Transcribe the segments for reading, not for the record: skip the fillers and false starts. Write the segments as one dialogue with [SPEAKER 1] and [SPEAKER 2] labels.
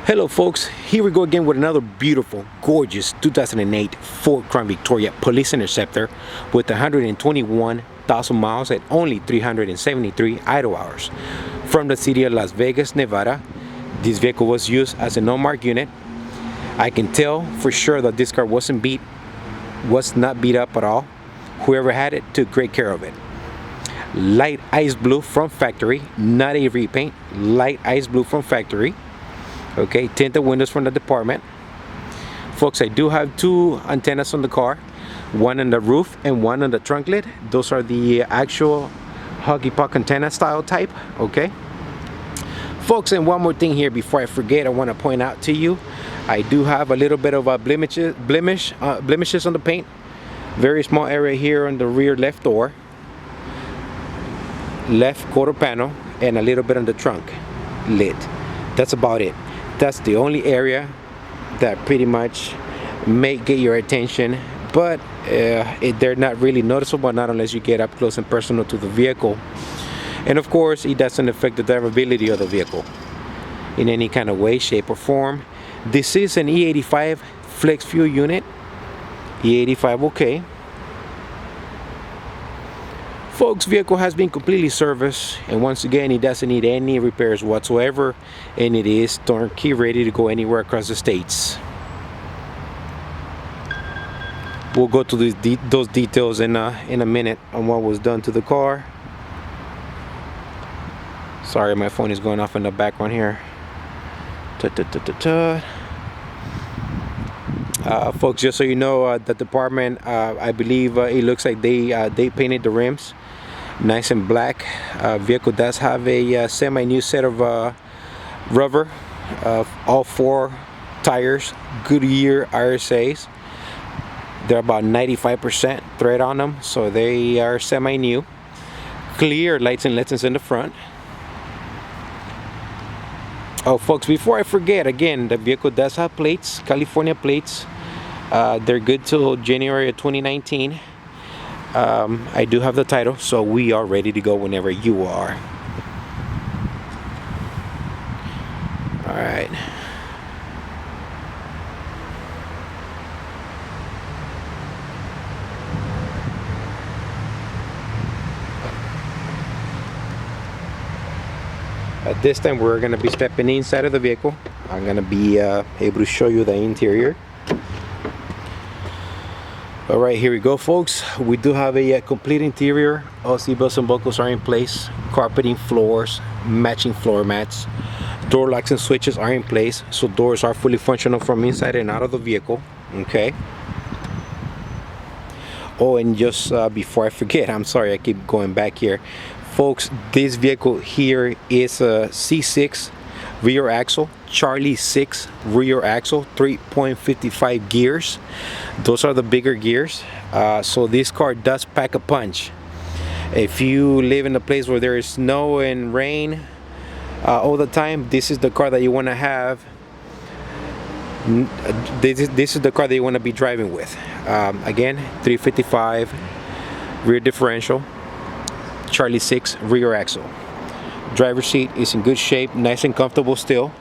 [SPEAKER 1] Hello folks, here we go again with another beautiful, gorgeous 2008 Ford Crown Victoria Police Interceptor with 121,000 miles at only 373 idle hours. From the city of Las Vegas, Nevada, this vehicle was used as an unmarked unit. I can tell for sure that this car was not beat up at all. Whoever had it took great care of it. Light ice blue from factory, not a repaint, light ice blue from factory. Okay, tinted windows from the department. Folks, I do have two antennas on the car, one on the roof and one on the trunk lid. Those are the actual Huggy Puck antenna style type. Okay, folks, and one more thing here before I forget, I want to point out to you, I do have a little bit of blemishes on the paint. Very small area here on the rear left door, left quarter panel, and a little bit on the trunk lid. That's about it. That's the only area that pretty much may get your attention, but they're not really noticeable, not unless you get up close and personal to the vehicle. And of course, it doesn't affect the drivability of the vehicle in any kind of way, shape, or form. This is an E85 flex fuel unit. E85, okay. Folks, vehicle has been completely serviced, and once again, it doesn't need any repairs whatsoever, and it is turnkey ready to go anywhere across the states. We'll go to those details in a minute on what was done to the car. Sorry, my phone is going off in the background here. Folks, just so you know, the department, I believe it looks like they painted the rims nice and black. Vehicle does have a semi-new set of rubber, all four tires, Goodyear RSAs. They're about 95% thread on them, so they are semi-new. Clear lights and lessons in the front. Oh, folks, before I forget, again, the vehicle does have plates, California plates. They're good till January of 2019. I do have the title, so we are ready to go whenever you are. All right. At this time, we're going to be stepping inside of the vehicle. I'm going to be able to show you the interior. All right, here we go, folks. We do have a complete interior. All seat belts and buckles are in place. Carpeting, floors, matching floor mats. Door locks and switches are in place, so doors are fully functional from inside and out of the vehicle. Okay. Oh, and just before I forget, I'm sorry, I keep going back here. Folks, this vehicle here is a C6 rear axle, Charlie 6 rear axle, 3.55 gears. Those are the bigger gears. So this car does pack a punch. If you live in a place where there is snow and rain all the time, this is the car that you want to have. This is the car that you want to be driving with. Again, 355 rear differential, Charlie 6 rear axle. Driver's seat is in good shape, nice and comfortable still.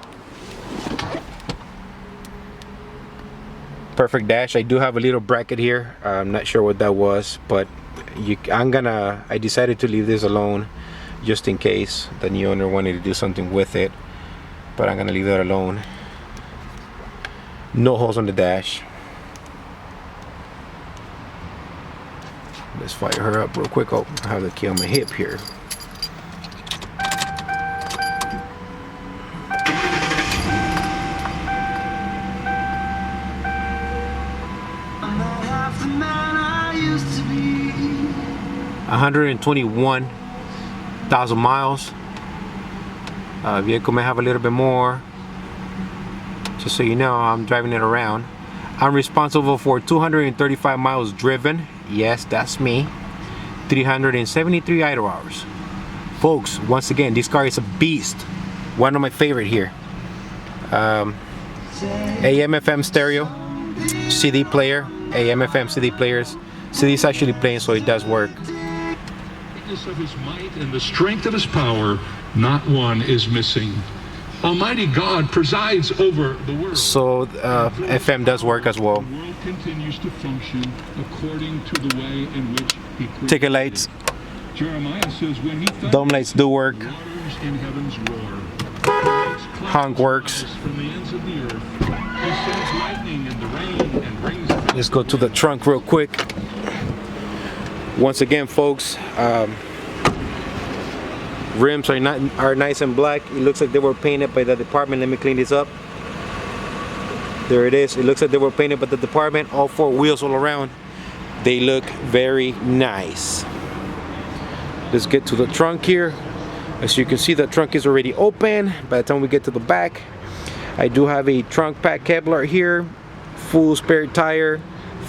[SPEAKER 1] Perfect dash. I do have a little bracket here. I'm not sure what that was, but I decided to leave this alone just in case the new owner wanted to do something with it, but I'm gonna leave that alone. No holes on the dash. Let's fire her up real quick. Oh, I have the key on my hip here. $121,000 miles. Vehicle may have a little bit more. Just so you know, I'm driving it around. I'm responsible for 235 miles driven. Yes, that's me. 373 idle hours. Folks, once again, this car is a beast. One of my favorite here. AM/FM stereo, CD player, AM/FM CD players. CD is actually playing, so it does work.
[SPEAKER 2] Of his might and the strength of his power, not one is missing. Almighty God presides over the world.
[SPEAKER 1] So FM does work as well.
[SPEAKER 2] The world continues to function according to the way in which He created
[SPEAKER 1] Ticket lights,
[SPEAKER 2] it. Jeremiah says, when He thunders,
[SPEAKER 1] dome lights do work.
[SPEAKER 2] waters in heavens roar. He makes clouds
[SPEAKER 1] Honk works.
[SPEAKER 2] rise from the ends of the earth. He sends lightning and the rain and brings
[SPEAKER 1] Let's go to the trunk real quick. Once again, folks, rims are nice and black. It looks like they were painted by the department. Let me clean this up. There it is. It looks like they were painted by the department. All four wheels all around. They look very nice. Let's get to the trunk here. As you can see, the trunk is already open. By the time we get to the back, I do have a trunk pack Kevlar here, full spare tire,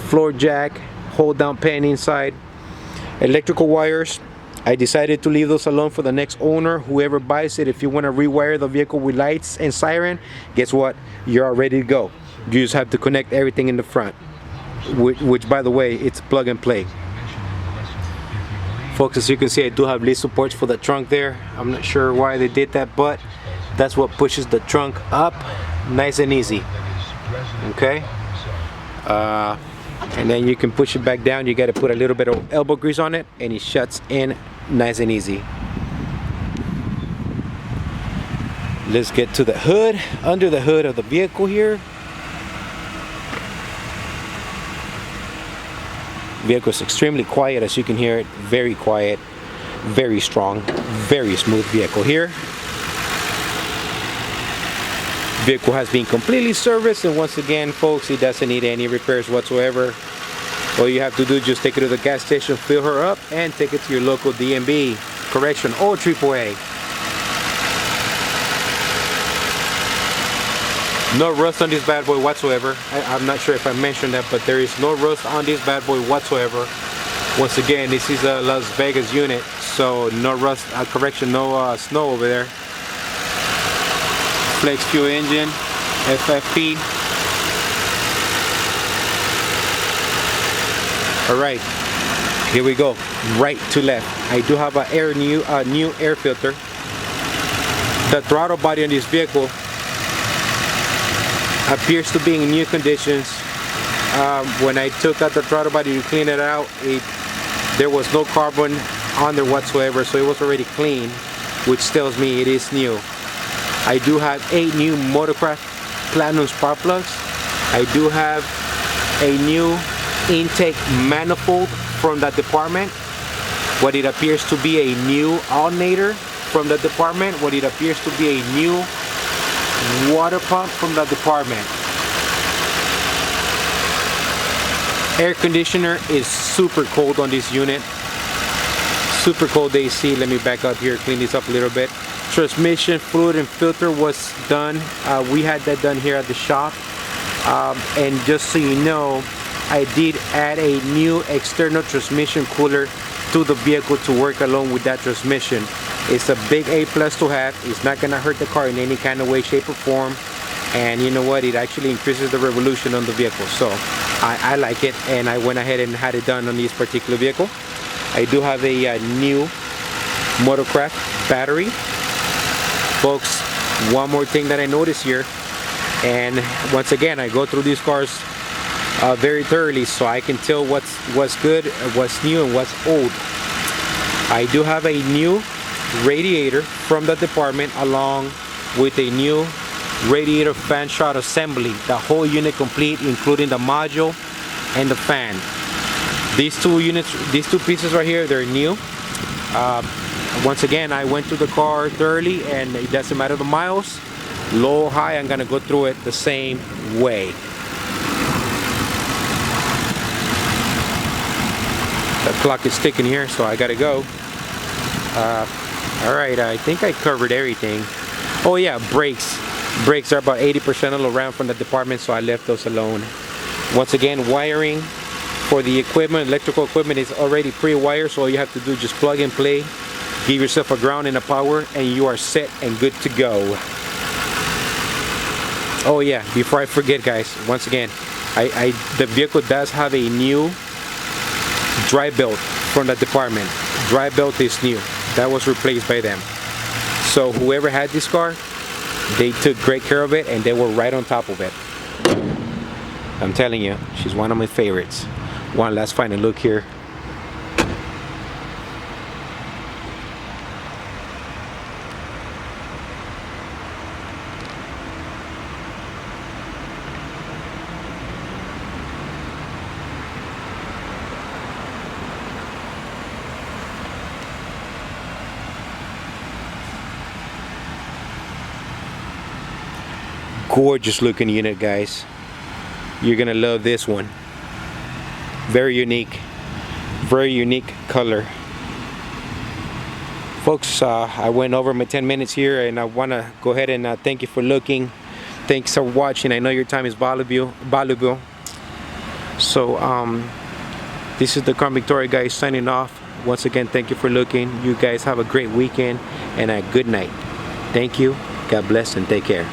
[SPEAKER 1] floor jack, hold down pan inside, electrical wires. I decided to leave those alone for the next owner, whoever buys it. If you want to rewire the vehicle with lights and siren, guess what? You're all ready to go. You just have to connect everything in the front, which by the way, it's plug and play. Folks, as you can see, I do have lead supports for the trunk there. I'm not sure why they did that, but that's what pushes the trunk up nice and easy. Okay, and then you can push it back down. You got to put a little bit of elbow grease on it and it shuts in nice and easy. Let's get to the hood. Under the hood of the vehicle here, vehicle is extremely quiet, as you can hear it. Very quiet, very strong, very smooth vehicle here. Vehicle has been completely serviced, and once again, folks, it doesn't need any repairs whatsoever. All you have to do is just take it to the gas station, fill her up, and take it to your local DMV, correction, or AAA. No rust on this bad boy whatsoever. I'm not sure if I mentioned that, but there is no rust on this bad boy whatsoever. Once again, this is a Las Vegas unit, so no rust, correction, no snow over there. Flex fuel engine, FFP. Alright, here we go, right to left. I do have a new air filter. The throttle body on this vehicle appears to be in new conditions. When I took out the throttle body to clean it out, there was no carbon on there whatsoever, so it was already clean, which tells me it is new. I do have 8 new Motorcraft Platinum spark plugs. I do have a new intake manifold from that department. What it appears to be a new alternator from the department. What it appears to be a new water pump from the department. Air conditioner is super cold on this unit. Super cold AC. Let me back up here, clean this up a little bit. Transmission fluid and filter was done. We had that done here at the shop. And just so you know, I did add a new external transmission cooler to the vehicle to work along with that transmission. It's a big A+ to have. It's not gonna hurt the car in any kind of way, shape, or form. And you know what? It actually increases the revolution on the vehicle. So I like it, and I went ahead and had it done on this particular vehicle. I do have a new Motorcraft battery. Folks, one more thing that I noticed here, and once again, I go through these cars very thoroughly, so I can tell what's good, what's new, and what's old. I do have a new radiator from the department, along with a new radiator fan shroud assembly. The whole unit complete, including the module and the fan. These two pieces right here, they're new. Once again, I went through the car thoroughly, and it doesn't matter the miles, low or high, I'm gonna go through it the same way. The clock is ticking here, so I gotta go. Alright, I think I covered everything. Oh yeah, brakes. Brakes are about 80% all around from the department, so I left those alone. Once again, wiring for the equipment, electrical equipment, is already pre-wired, so all you have to do is just plug and play. Give yourself a ground and a power, and you are set and good to go. Oh yeah, before I forget, guys, once again, the vehicle does have a new dry belt from the department. Dry belt is new. That was replaced by them. So whoever had this car, They took great care of it and they were right on top of it. I'm telling you, she's one of my favorites. One last final look here. Gorgeous looking unit, guys. You're gonna love this one. Very unique color. Folks, I went over my 10 minutes here, and I want to go ahead and thank you for looking. Thanks for watching. I know your time is valuable. So this is the Crown Victoria guys signing off. Once again, thank you for looking. You guys have a great weekend and a good night. Thank you. God bless and take care.